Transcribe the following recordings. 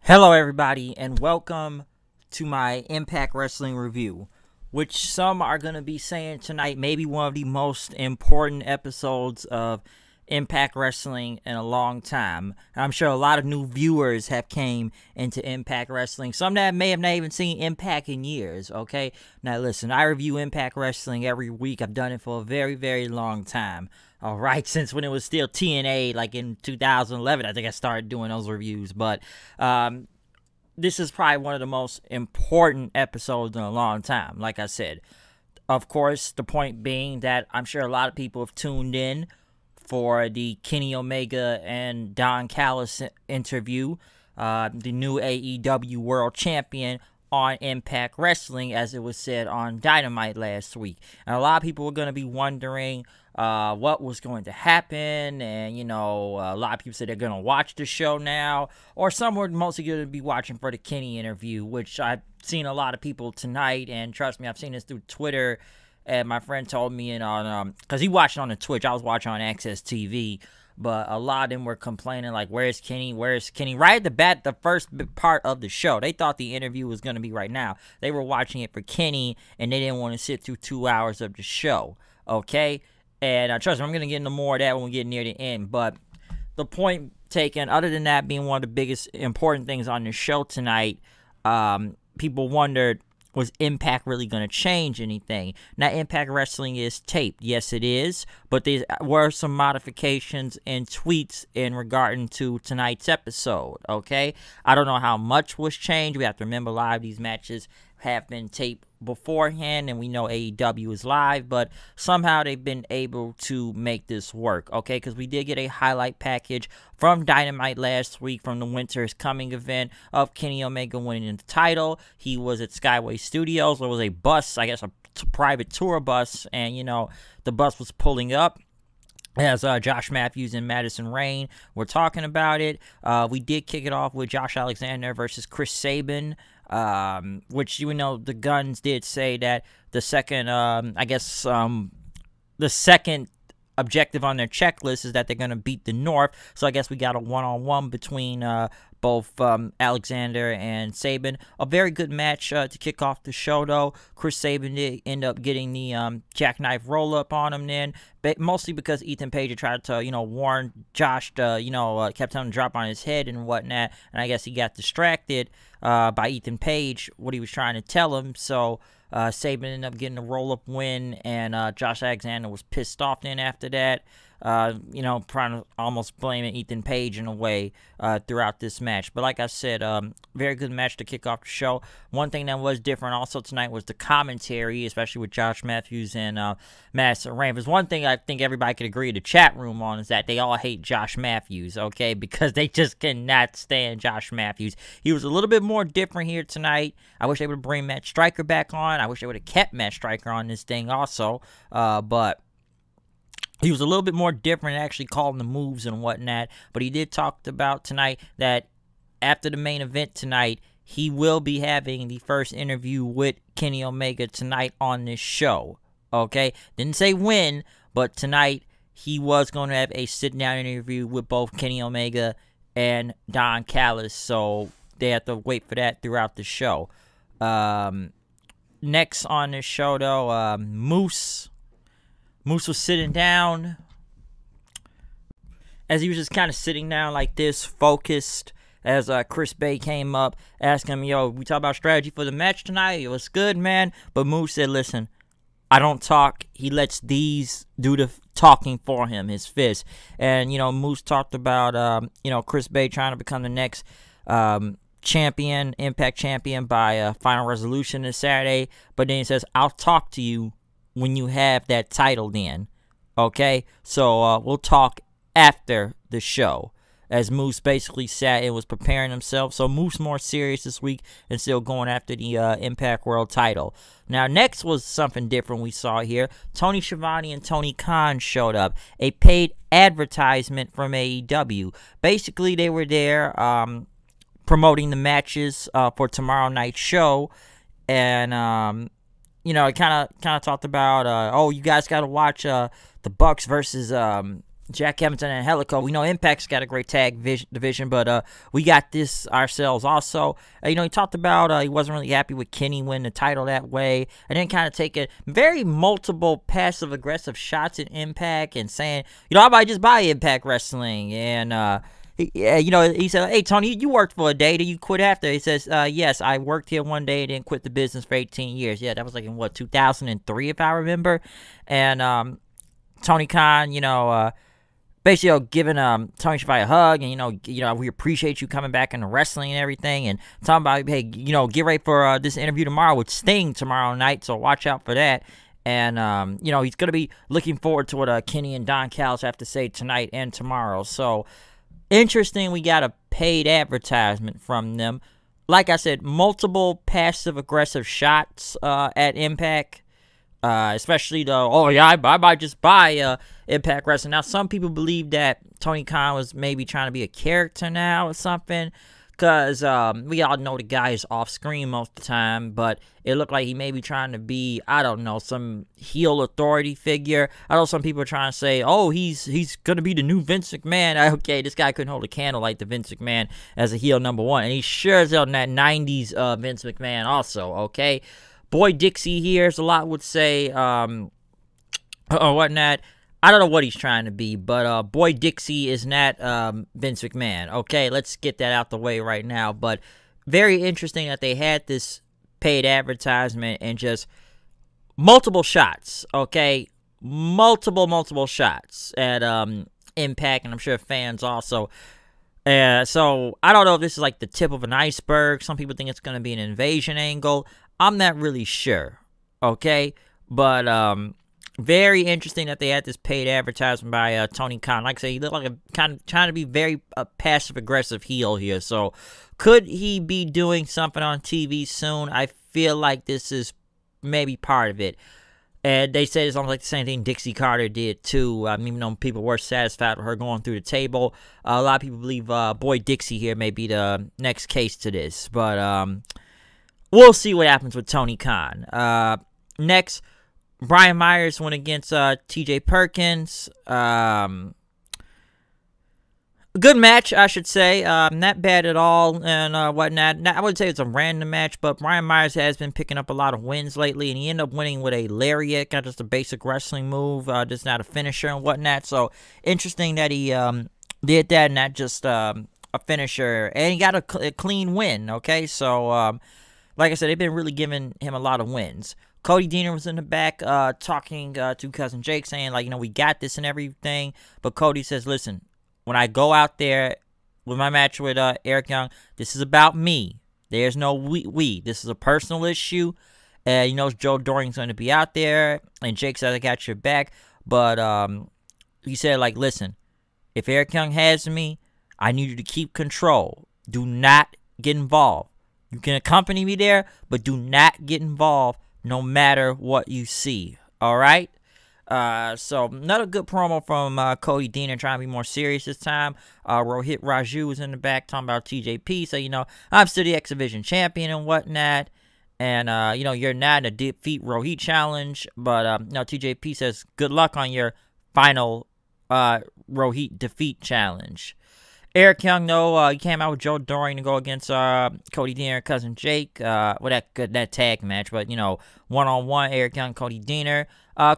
Hello everybody and welcome to my Impact Wrestling review, which some are going to be saying tonight may be one of the most important episodes of Impact Wrestling in a long time. I'm sure a lot of new viewers have came into Impact Wrestling, some that may have not even seen Impact in years, okay? Now listen, I review Impact Wrestling every week. I've done it for a very, very long time. Alright, since when it was still TNA, like in 2011, I think I started doing those reviews, but this is probably one of the most important episodes in a long time, like I said. Of course, the point being that I'm sure a lot of people have tuned in for the Kenny Omega and Don Callis interview, the new AEW World Champion on Impact Wrestling, as it was said on Dynamite last week. And a lot of people were going to be wondering what was going to happen, and, you know, a lot of people said they're going to watch the show now, or some were mostly going to be watching for the Kenny interview, which I've seen a lot of people tonight, and trust me, I've seen this through Twitter, and my friend told me, and on, because he watched it on the Twitch, I was watching on Access TV, but a lot of them were complaining, like, where's Kenny, where's Kenny? Right at the bat, the first part of the show, they thought the interview was going to be right now. They were watching it for Kenny, and they didn't want to sit through 2 hours of the show, okay? And trust me, I'm going to get into more of that when we get near the end. But the point taken, other than that being one of the biggest important things on the show tonight, people wondered, was Impact really going to change anything? Now, Impact Wrestling is taped. Yes, it is. But there were some modifications and tweets in regard to tonight's episode, okay? I don't know how much was changed. We have to remember, a lot of these matches have been taped beforehand, and we know AEW is live, but somehow they've been able to make this work, okay? Because we did get a highlight package from Dynamite last week from the Winter is Coming event of Kenny Omega winning the title. He was at Skyway Studios. There was a bus, I guess a private tour bus, and, you know, the bus was pulling up as Josh Matthews and Madison Rayne were talking about it. We did kick it off with Josh Alexander versus Chris Sabin, which, you know, the Guns did say that the second, the second objective on their checklist is that they're going to beat the North. So I guess we got a one-on-one between both Alexander and Sabin. A very good match to kick off the show, though. Chris Sabin did end up getting the jackknife roll-up on him then, but mostly because Ethan Page had tried to, you know, warn Josh to, you know, kept telling him to drop on his head and whatnot, and I guess he got distracted by Ethan Page, what he was trying to tell him, so Sabin ended up getting a roll-up win, and Josh Alexander was pissed off then after that, you know, trying to almost blaming Ethan Page in a way throughout this match. But like I said, very good match to kick off the show. One thing that was different also tonight was the commentary, especially with Josh Matthews and Madison Rayne. There's one thing I think everybody could agree in the chat room on, is that they all hate Josh Matthews, okay? Because they just cannot stand Josh Matthews. He was a little bit more different here tonight. I wish they would bring Matt Striker back on. I wish they would have kept Matt Striker on this thing also, but he was a little bit more different, actually calling the moves and whatnot. But he did talk about tonight that after the main event tonight, he will be having the first interview with Kenny Omega tonight on this show. Okay? Didn't say when, but tonight he was going to have a sit-down interview with both Kenny Omega and Don Callis. So they have to wait for that throughout the show. Next on this show, though, Moose was sitting down. As he was just kind of sitting down like this, focused, as Chris Bay came up, asking him, yo, we talk about strategy for the match tonight? It was good, man. But Moose said, listen, I don't talk. He lets these do the talking for him, his fists. And, you know, Moose talked about, you know, Chris Bay trying to become the next champion, Impact champion by Final Resolution this Saturday. But then he says, I'll talk to you when you have that title then, okay? So we'll talk after the show, as Moose basically sat and was preparing himself. So Moose more serious this week and still going after the Impact World title. Now, next was something different we saw here. Tony Schiavone and Tony Khan showed up. A paid advertisement from AEW. Basically, they were there promoting the matches for tomorrow night's show, and you know, it kind of talked about, oh, you guys got to watch the Bucks versus Jack Hamilton and Helico. We know Impact's got a great tag division, but we got this ourselves also. He talked about he wasn't really happy with Kenny winning the title that way, and then kind of taking very multiple passive-aggressive shots at Impact and saying, I might just buy Impact Wrestling. And he said, hey, Tony, you worked for a day. Did you quit after? He says, yes, I worked here one day and then quit the business for 18 years. Yeah, that was like in, 2003, if I remember. And Tony Khan, basically, giving Tony Schiavone a hug, and we appreciate you coming back into wrestling and everything, and talking about, hey, get ready for this interview tomorrow with Sting tomorrow night, so watch out for that. And he's gonna be looking forward to what Kenny and Don Callis have to say tonight and tomorrow. So interesting, we got a paid advertisement from them. Like I said, multiple passive aggressive shots at Impact. Especially I might just buy Impact Wrestling. Now, some people believe that Tony Khan was maybe trying to be a character now or something, because we all know the guy is off screen most of the time, but it looked like he may be trying to be, I don't know, some heel authority figure. I know some people are trying to say, oh, he's going to be the new Vince McMahon. Okay, this guy couldn't hold a candle like the Vince McMahon as a heel #1, and he sure is on that 90s Vince McMahon also, okay? Boy Dixie here, as a lot would say, or whatnot. I don't know what he's trying to be, but Boy Dixie is not Vince McMahon. Okay, let's get that out the way right now. But very interesting that they had this paid advertisement and just multiple shots, okay? Multiple shots at Impact, and I'm sure fans also. So I don't know if this is like the tip of an iceberg. Some people think it's going to be an invasion angle. I'm not really sure, okay? But very interesting that they had this paid advertisement by Tony Khan. Like I say, he looked like a kind of trying to be very passive-aggressive heel here. So could he be doing something on TV soon? I feel like this is maybe part of it. And they said it's almost like the same thing Dixie Carter did, too. Even though people were satisfied with her going through the table. A lot of people believe Boy Dixie here may be the next case to this. But we'll see what happens with Tony Khan. Next, Brian Myers went against TJ Perkins. Good match, I should say. Not bad at all and whatnot. I wouldn't say it's a random match, but Brian Myers has been picking up a lot of wins lately, and he ended up winning with a lariat, kind of just a basic wrestling move, just not a finisher and whatnot. So interesting that he did that, not just a finisher, and he got a clean win. Okay, so like I said, they've been really giving him a lot of wins. Cody Deaner was in the back talking to Cousin Jake, saying, like, we got this and everything. But Cody says, listen, when I go out there with my match with Eric Young, this is about me. There's no we. This is a personal issue. And Joe Doring's going to be out there. And Jake said, I got your back. But he said, like, listen, if Eric Young has me, I need you to keep control. Do not get involved. You can accompany me there, but do not get involved no matter what you see. All right? So another good promo from Cody Deaner, trying to be more serious this time. Rohit Raju was in the back talking about TJP. So, I'm still the X Division champion and whatnot. And, you're not in a defeat Rohit challenge. But, TJP says good luck on your final Rohit defeat challenge. Eric Young, though, he came out with Joe Doring to go against Cody Deaner and Cousin Jake. That tag match, but, one-on-one, Eric Young, Cody Deaner.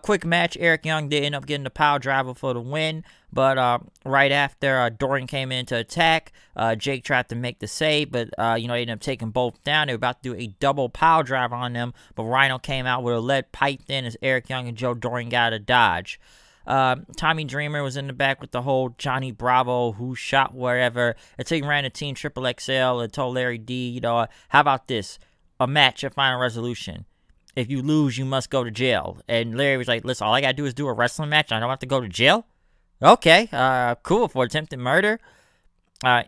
Quick match, Eric Young did end up getting the power driver for the win, but right after Doring came in to attack, Jake tried to make the save, but, they ended up taking both down. They were about to do a double power driver on them, but Rhino came out with a lead pipe in as Eric Young and Joe Doring got a dodge. Tommy Dreamer was in the back with the whole Johnny Bravo, who shot wherever, until he ran to Team Triple XL and told Larry D, how about this? A match, a final resolution. If you lose, you must go to jail. And Larry was like, listen, all I got to do is do a wrestling match. I don't have to go to jail? Okay, cool, for attempted murder.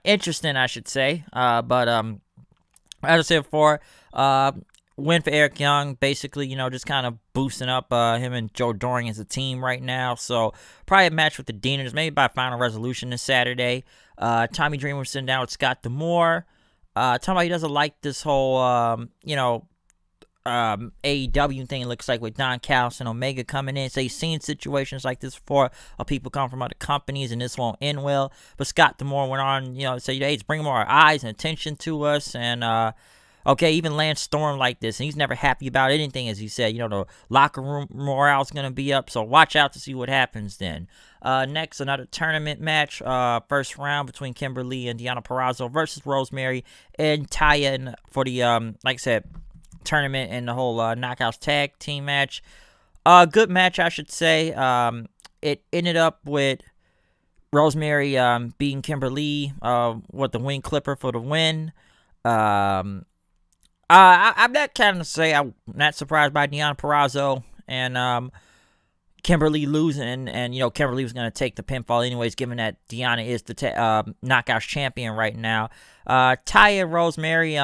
Interesting, I should say. But as I said before, win for Eric Young, basically, just kind of boosting up him and Joe Doring as a team right now. So, probably a match with the Deaners, maybe by final resolution this Saturday. Tommy Dreamer was sitting down with Scott D'Amore. Talking about he doesn't like this whole, AEW thing, it looks like, with Don Callis and Omega coming in. So he's seen situations like this before of people come from other companies and this won't end well. But Scott D'Amore went on, to say, hey, it's bringing more eyes and attention to us. And, okay, even Lance Storm like this. And he's never happy about anything, as he said. The locker room morale's going to be up. So watch out to see what happens then. Next, another tournament match. First round between Kimberly and Deonna Purrazzo versus Rosemary and Taya for the, like I said, tournament and the whole Knockouts tag team match. Good match, I should say. It ended up with Rosemary beating Kimberly with the wing clipper for the win. I'm not kind of say I'm not surprised by Deonna Purrazzo and Kimberly losing, and Kimberly was going to take the pinfall anyways, given that Deonna is the Knockouts champion right now. Taya, Rosemary,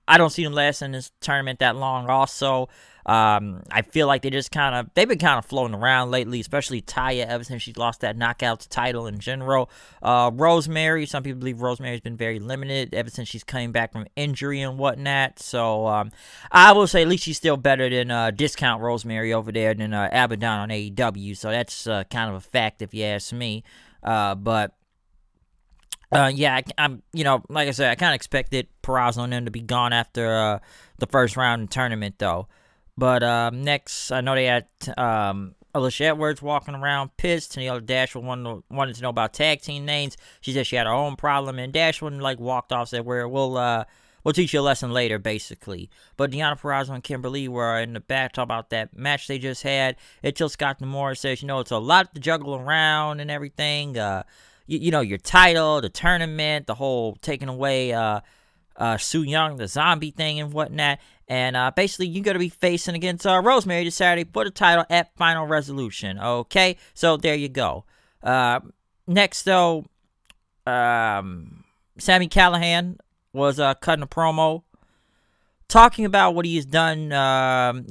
I don't see them lasting in this tournament that long. Also, I feel like they've been kind of floating around lately, especially Taya, ever since she lost that Knockouts title in general. Rosemary, some people believe Rosemary's been very limited ever since she's coming back from injury and whatnot. So, I will say at least she's still better than Discount Rosemary over there than Abaddon on AEW. So that's kind of a fact if you ask me. Yeah, I'm, like I said, I kind of expected Purrazzo and them to be gone after the first round in the tournament, though. But next, I know they had Alicia Edwards walking around pissed. Tennille Dashwood wanted to know about tag team names. She said she had her own problem, and Dashwood walked off, said, we'll teach you a lesson later, basically. But Deonna Purrazzo and Kimberly were in the back talking about that match they just had. Until Scott D'Amore says, it's a lot to juggle around and everything. Your title, the tournament, the whole taking away Su Yung, the zombie thing and whatnot. And basically, you're going to be facing against Rosemary this Saturday for the title at Final Resolution. Okay? So, there you go. Next, though, Sami Callihan was cutting a promo talking about what he has done to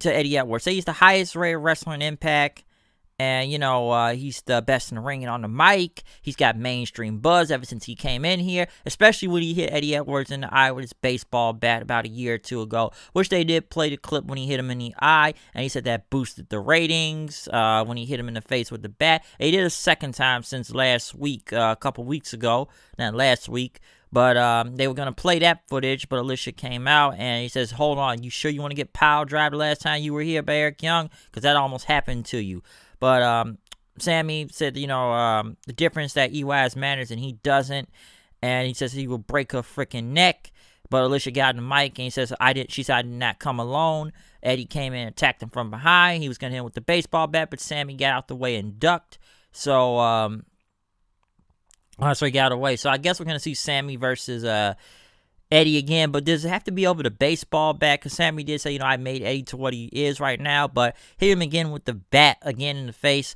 Eddie Edwards. Say he's the highest rated wrestler in Impact. And, he's the best in the ring and on the mic. He's got mainstream buzz ever since he came in here, especially when he hit Eddie Edwards in the eye with his baseball bat about a year or two ago, which they did play the clip when he hit him in the eye, and he said that boosted the ratings when he hit him in the face with the bat. They did a second time since last week, a couple weeks ago, not last week. But they were going to play that footage, but Alicia came out, and he says, hold on, you sure you want to get pile drive the last time you were here by Eric Young? Because that almost happened to you. But Sami said, the difference that EYS matters and he doesn't. And he says he will break her freaking neck. But Alicia got in the mic and he says, she said, I did not come alone. Eddie came in and attacked him from behind. He was going to hit him with the baseball bat, but Sami got out the way and ducked. So, so he got away. So I guess we're going to see Sami versus Eddie again, but does it have to be over the baseball bat? Because Sami did say, I made Eddie to what he is right now, but hit him again with the bat again in the face.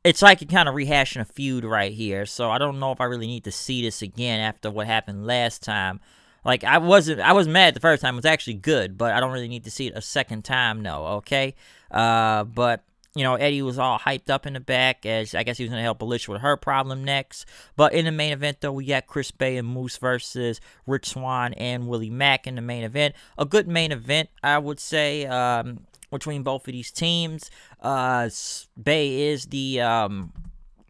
It's like you're kind of rehashing a feud right here, so I don't know if I really need to see this again after what happened last time. I was mad the first time. It was actually good, but I don't really need to see it a second time, no, okay? But Eddie was all hyped up in the back, as I guess he was going to help Alicia with her problem next. But in the main event, though, we got Chris Bay and Moose versus Rich Swann and Willie Mack in the main event. A good main event, I would say, between both of these teams. Bay is the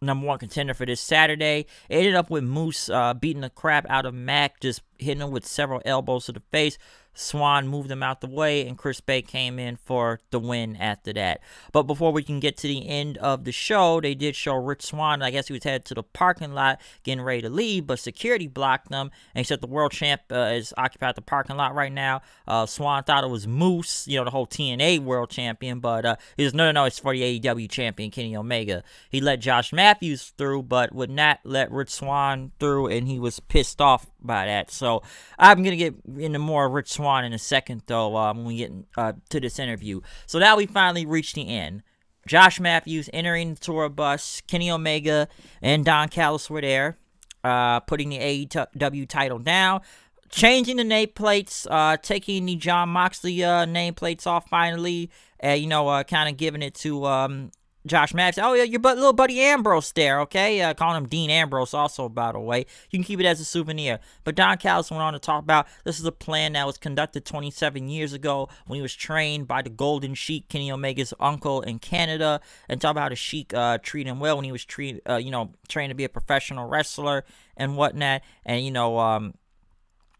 number one contender for this Saturday. It ended up with Moose beating the crap out of Mack, just hitting him with several elbows to the face. Swann moved him out the way, and Chris Bay came in for the win after that. But before we can get to the end of the show, they did show Rich Swann. I guess he was headed to the parking lot getting ready to leave, but security blocked them, and he said the world champ is occupied the parking lot right now. Swann thought it was Moose, the whole TNA world champion, but he says, no, it's for the AEW champion, Kenny Omega. He let Josh Matthews through, but would not let Rich Swann through, and he was pissed off by that. So I'm going to get into more Rich Swann in a second, though, when we get to this interview. So now we finally reached the end. Josh Matthews entering the tour bus. Kenny Omega and Don Callis were there, putting the AEW title down, changing the nameplates, taking the Jon Moxley nameplates off finally, kind of giving it to Josh Mack said, oh, yeah, your little buddy Ambrose there, okay? Calling him Dean Ambrose also, by the way. You can keep it as a souvenir. But Don Callis went on to talk about this is a plan that was conducted 27 years ago when he was trained by the Golden Sheik, Kenny Omega's uncle in Canada, and talk about how the Sheik treated him well when he was trained to be a professional wrestler and whatnot. And,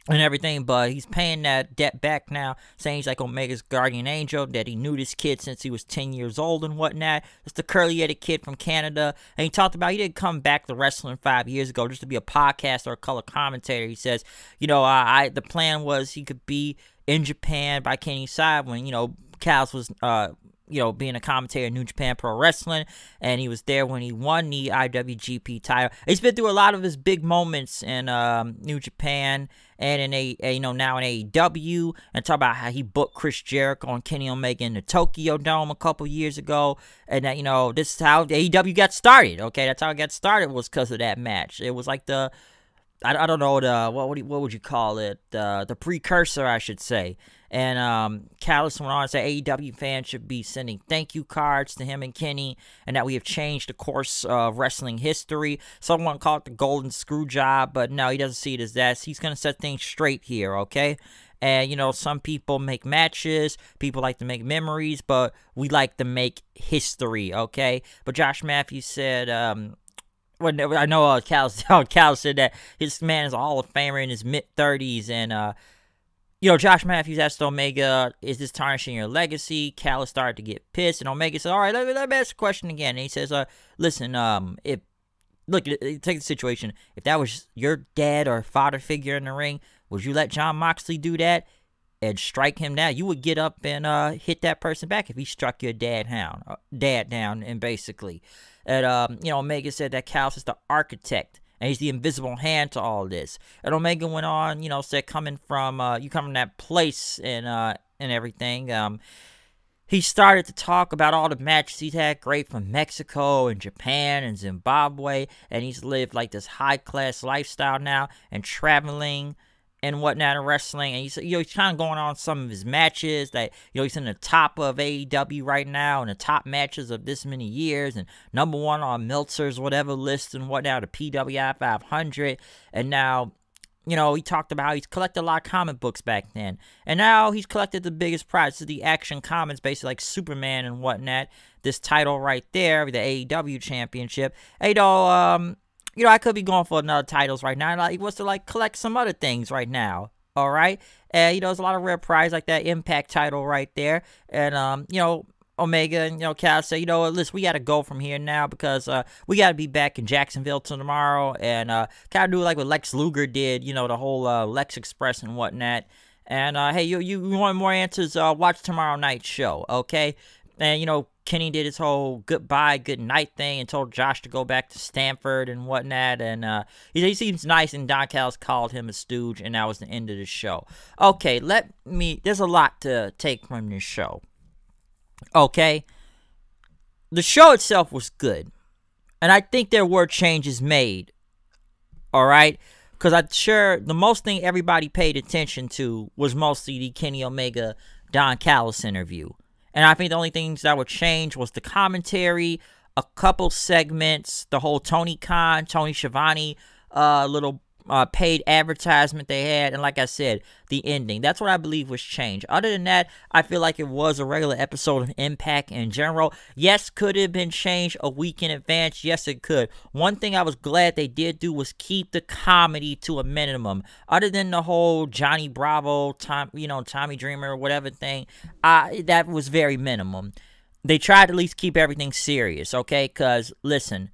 and everything, but he's paying that debt back now, saying he's like Omega's guardian angel, that he knew this kid since he was 10 years old and whatnot. It's the curly-headed kid from Canada, and he talked about he didn't come back to wrestling 5 years ago just to be a podcast or a color commentator. He says, the plan was he could be in Japan by Kenny's side when, Callis was, being a commentator in New Japan Pro Wrestling, and he was there when he won the IWGP title. He's been through a lot of his big moments in New Japan and in now in AEW, and talk about how he booked Chris Jericho and Kenny Omega in the Tokyo Dome a couple years ago, and that this is how AEW got started. Okay, that's how it got started, was because of that match. It was like I don't know, what would you call it? The precursor, I should say. And Callis went on to say AEW fans should be sending thank you cards to him and Kenny, and that we have changed the course of wrestling history. Someone called it the golden screw job, but no, he doesn't see it as that. He's going to set things straight here, okay? And, some people make matches, people like to make memories, but we like to make history, okay? But Josh Matthews said, I know Callis said that his man is a Hall of Famer in his mid-30s, and, Josh Matthews asked Omega, is this tarnishing your legacy? Callis started to get pissed, and Omega said, all right, let me ask the question again. And he says, listen, take the situation. If that was your dad or father figure in the ring, would you let Jon Moxley do that and strike him down? You would get up and hit that person back if he struck your dad down, and basically. And, Omega said that Callis is the architect, and he's the invisible hand to all this. And Omega went on, said coming from that place and everything. He started to talk about all the matches he's had, great from Mexico and Japan and Zimbabwe, and he's lived like this high-class lifestyle now and traveling and whatnot in wrestling. And he's kind of going on some of his matches that, he's in the top of AEW right now, and the top matches of this many years, and number one on Meltzer's whatever list and whatnot, the PWI 500. And now, he talked about how he's collected a lot of comic books back then, and now he's collected the biggest prize. This is the Action Comics, basically like Superman and whatnot. This title right there, the AEW Championship. I could be going for another titles right now. He wants to collect some other things right now. All right, and there's a lot of rare prizes like that Impact title right there. And Omega and Callis say, listen, we got to go from here now because we got to be back in Jacksonville tomorrow, and kind of do like what Lex Luger did, the whole Lex Express and whatnot. And hey, you want more answers? Watch tomorrow night's show, okay? And Kenny did his whole goodbye, good night thing and told Josh to go back to Stanford and whatnot. And he seems nice, and Don Callis called him a stooge, and that was the end of the show. Okay, there's a lot to take from this show. Okay, the show itself was good, and I think there were changes made. All right, because I'm sure the most thing everybody paid attention to was mostly the Kenny Omega Don Callis interview. And I think the only things that would change was the commentary, a couple segments, the whole Tony Schiavone little paid advertisement they had, and like I said, the ending. That's what I believe was changed. Other than that, I feel like it was a regular episode of Impact in general. Yes, could it have been changed a week in advance? Yes, it could. One thing I was glad they did do was keep the comedy to a minimum. Other than the whole Johnny Bravo, Tommy Dreamer, whatever thing, that was very minimum. They tried to at least keep everything serious, okay? Because, listen,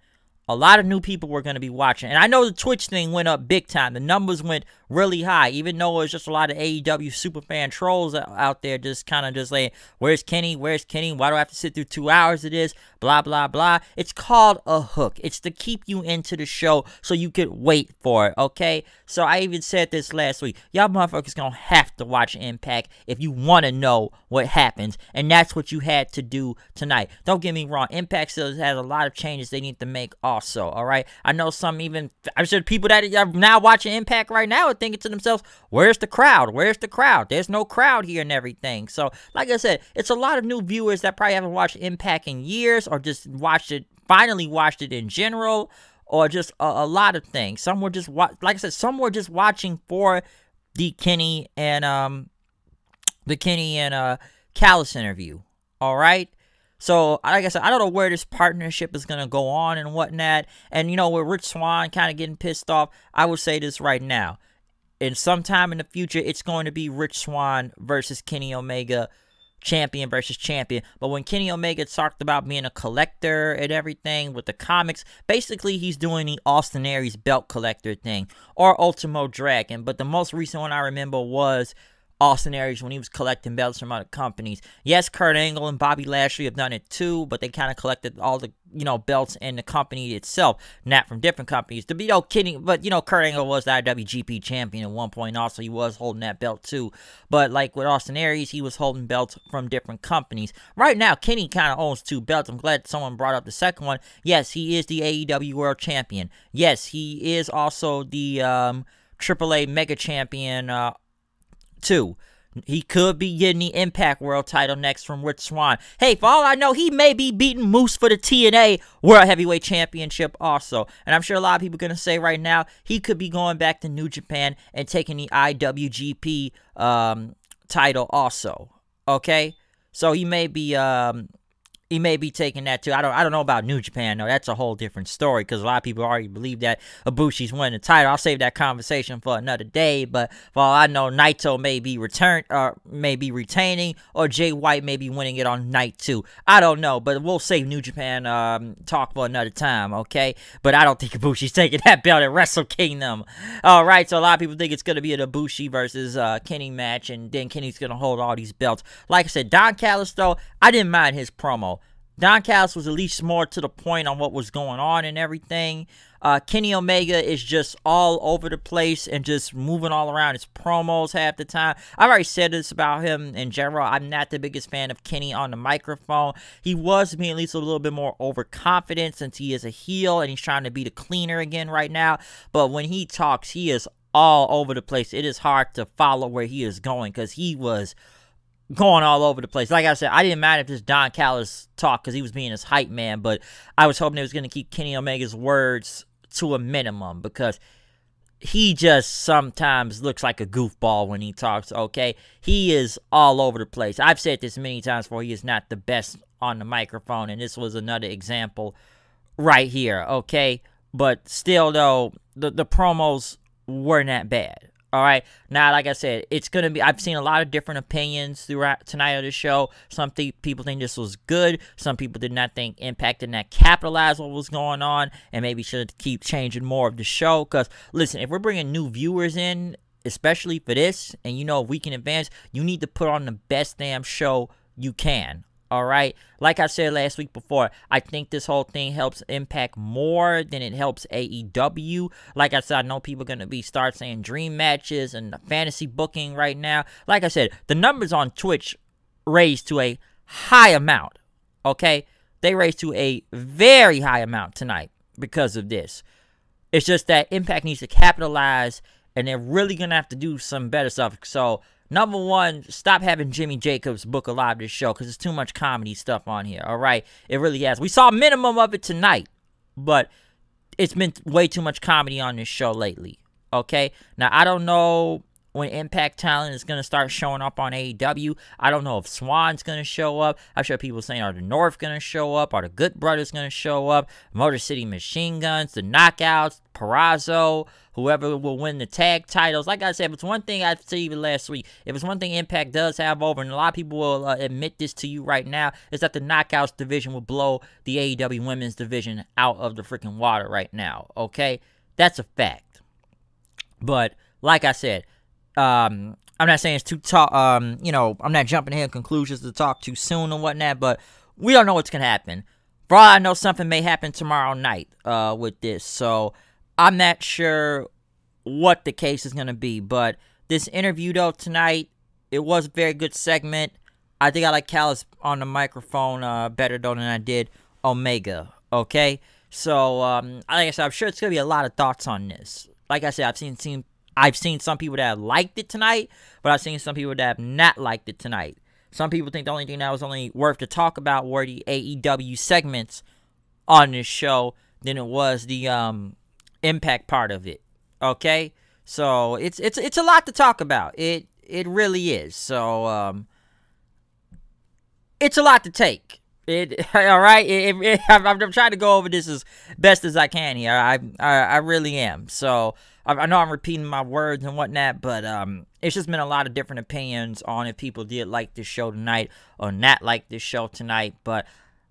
a lot of new people were going to be watching. And I know the Twitch thing went up big time. The numbers went really high, even though it was just a lot of AEW superfan trolls out there just kind of just like, where's Kenny? Where's Kenny? Why do I have to sit through 2 hours of this? Blah, blah, blah. It's called a hook. It's to keep you into the show so you could wait for it, okay? So I even said this last week. Y'all motherfuckers going to have to watch Impact if you want to know what happens. And that's what you had to do tonight. Don't get me wrong. Impact still has a lot of changes they need to make also. also, all right? I know I'm sure people that are now watching Impact right now are thinking to themselves, where's the crowd? Where's the crowd? There's no crowd here and everything. So, like I said, it's a lot of new viewers that probably haven't watched Impact in years or just finally watched it in general, or just a lot of things. Some were just, like I said, some were just watching for the Kenny and Callis interview, all right? So, like I said, I don't know where this partnership is going to go on and whatnot. And, with Rich Swann kind of getting pissed off, I will say this right now. And sometime in the future, it's going to be Rich Swann versus Kenny Omega, champion versus champion. But when Kenny Omega talked about being a collector and everything with the comics, basically he's doing the Austin Aries belt collector thing, or Ultimo Dragon. But the most recent one I remember was Austin Aries when he was collecting belts from other companies. Yes, Kurt Angle and Bobby Lashley have done it too, but they kind of collected all the, belts in the company itself, not from different companies. Kenny, but, Kurt Angle was the IWGP champion at one point. Also, he was holding that belt too. But like with Austin Aries, he was holding belts from different companies. Right now, Kenny kind of owns 2 belts. I'm glad someone brought up the second one. Yes, he is the AEW World Champion. Yes, he is also the AAA Mega Champion 2. He could be getting the Impact World title next from Rich Swann. Hey, for all I know, he may be beating Moose for the TNA World Heavyweight Championship also. And I'm sure a lot of people are going to say right now, he could be going back to New Japan and taking the IWGP title also. Okay? So he may be taking that too. I don't know about New Japan though. That's a whole different story because a lot of people already believe that Ibushi's winning the title. I'll save that conversation for another day. But for all I know, Naito may be retaining, or Jay White may be winning it on night 2. I don't know, but we'll save New Japan talk for another time, okay? But I don't think Ibushi's taking that belt at Wrestle Kingdom. All right, so a lot of people think it's gonna be an Ibushi versus Kenny match, and then Kenny's gonna hold all these belts. Like I said, Don Callis though, I didn't mind his promo. Don Callis was at least more to the point on what was going on and everything. Kenny Omega is just all over the place and just moving all around his promos half the time. I've already said this about him in general. I'm not the biggest fan of Kenny on the microphone. He was being at least a little bit more overconfident since he is a heel and he's trying to be the cleaner again right now. But when he talks, he is all over the place. It is hard to follow where he is going because he was going all over the place. Like I said, I didn't mind if this Don Callis talk because he was being his hype man, but I was hoping it was going to keep Kenny Omega's words to a minimum because he just sometimes looks like a goofball when he talks, okay? He is all over the place. I've said this many times before. He is not the best on the microphone, and this was another example right here, okay? But still, though, the promos weren't that bad. All right. Now, like I said, it's going to be, I've seen a lot of different opinions throughout tonight of the show. Some people think this was good. Some people did not think Impact did not capitalize what was going on and maybe should keep changing more of the show. Because, listen, if we're bringing new viewers in, especially for this, and a week in advance, you need to put on the best damn show you can. All right. Like I said last week before, I think this whole thing helps Impact more than it helps AEW. Like I said, I know people are going to start saying dream matches and fantasy booking right now. Like I said, the numbers on Twitch raised to a high amount. Okay. They raised to a very high amount tonight because of this. It's just that Impact needs to capitalize and they're really going to have to do some better stuff. So, number one, stop having Jimmy Jacobs book a lot of this show because there's too much comedy stuff on here, all right? It really has. We saw a minimum of it tonight, but it's been way too much comedy on this show lately, okay? Now, I don't know when Impact talent is going to start showing up on AEW. I don't know if Swann's going to show up. I'm sure people are saying, are the North going to show up? Are the Good Brothers going to show up? Motor City Machine Guns, the Knockouts, Perazo, whoever will win the tag titles. Like I said, if it's one thing I said even last week, if it's one thing Impact does have over, and a lot of people will admit this to you right now, is that the Knockouts division will blow the AEW women's division out of the freaking water right now, okay? That's a fact. But, like I said, I'm not saying it's too talk. I'm not jumping ahead conclusions to talk too soon or whatnot, but we don't know what's gonna happen. For all I know, something may happen tomorrow night with this, so I'm not sure what the case is gonna be. But this interview though tonight, it was a very good segment. I think I like Callis on the microphone better though than I did Omega. Okay, So, like I said, I'm sure it's gonna be a lot of thoughts on this. Like I said, I've seen some people that have liked it tonight, but I've seen some people that have not liked it tonight. Some people think the only thing that was only worth to talk about were the AEW segments on this show than it was the Impact part of it. Okay, so it's a lot to talk about. It really is. So it's a lot to take. All right. I'm trying to go over this as best as I can here. I really am. So I know I'm repeating my words and whatnot, but it's just been a lot of different opinions on if people did like this show tonight or not like this show tonight. But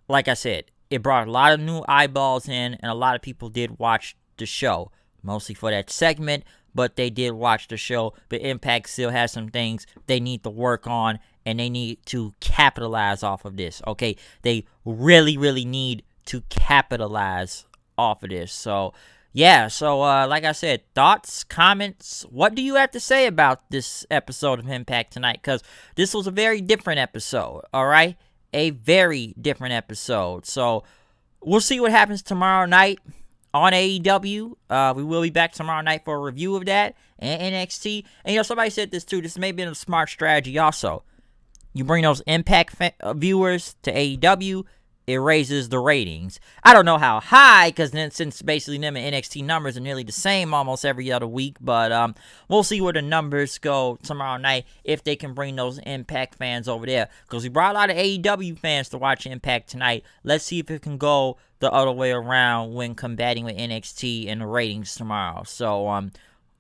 like I said, it brought a lot of new eyeballs in, and a lot of people did watch the show, mostly for that segment, but they did watch the show. But Impact still has some things they need to work on, and they need to capitalize off of this, okay? They really, really need to capitalize off of this. So, yeah, so like I said, thoughts, comments, what do you have to say about this episode of Impact tonight? Because this was a very different episode, all right? A very different episode. So we'll see what happens tomorrow night on AEW. We will be back tomorrow night for a review of that and NXT. And, you know, somebody said this too. This may be a smart strategy also. You bring those Impact viewers to AEW, it raises the ratings. I don't know how high, because then since basically them and NXT numbers are nearly the same almost every other week, but we'll see where the numbers go tomorrow night if they can bring those Impact fans over there, because we brought a lot of AEW fans to watch Impact tonight. Let's see if it can go the other way around when combating with NXT and the ratings tomorrow. So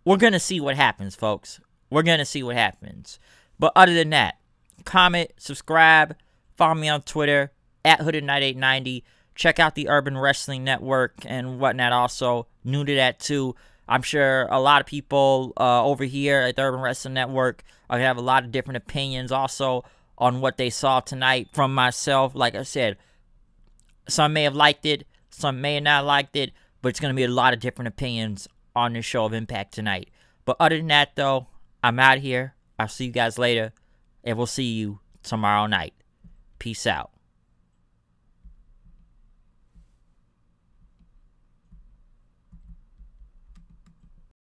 we're going to see what happens, folks. We're going to see what happens. But other than that, comment, subscribe, follow me on Twitter, at HoodedKnight890. Check out the Urban Wrestling Network and whatnot also. New to that too. I'm sure a lot of people over here at the Urban Wrestling Network have a lot of different opinions also on what they saw tonight from myself. Like I said, some may have liked it, some may have not liked it, but it's going to be a lot of different opinions on this show of Impact tonight. But other than that, though, I'm out here. I'll see you guys later, and we'll see you tomorrow night. Peace out.